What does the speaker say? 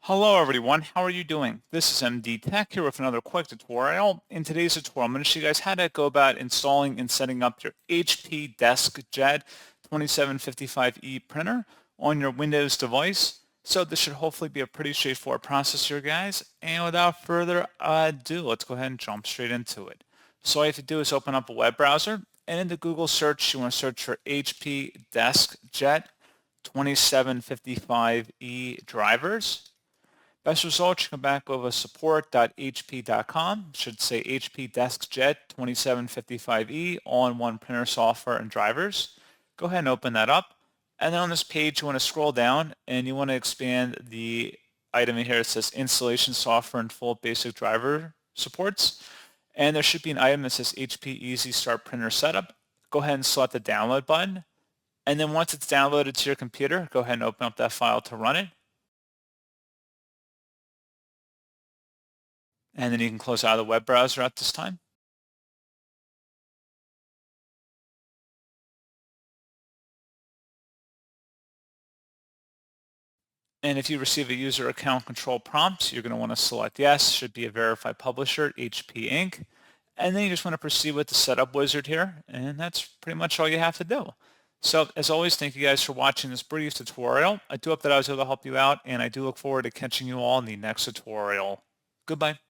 Hello everyone, how are you doing? This is MD Tech here with another quick tutorial. In today's tutorial, I'm going to show you guys how to go about installing and setting up your HP DeskJet 2755e printer on your Windows device. So this should hopefully be a pretty straightforward process here, guys. And without further ado, let's go ahead and jump straight into it. So all you have to do is open up a web browser, and in the Google search, you want to search for HP DeskJet 2755e drivers. Best results, you come back over support.hp.com. Should say HP DeskJet 2755e all-in-one printer software and drivers. Go ahead and open that up. And then on this page, you want to scroll down and you want to expand the item in here that says installation software and full basic driver supports. And there should be an item that says HP Easy Start Printer Setup. Go ahead and select the download button. And then once it's downloaded to your computer, go ahead and open up that file to run it. And then you can close out of the web browser at this time. And if you receive a user account control prompt, you're going to want to select yes, should be a verified publisher, HP Inc. And then you just want to proceed with the setup wizard here. And that's pretty much all you have to do. So as always, thank you guys for watching this brief tutorial. I do hope that I was able to help you out, and I do look forward to catching you all in the next tutorial. Goodbye.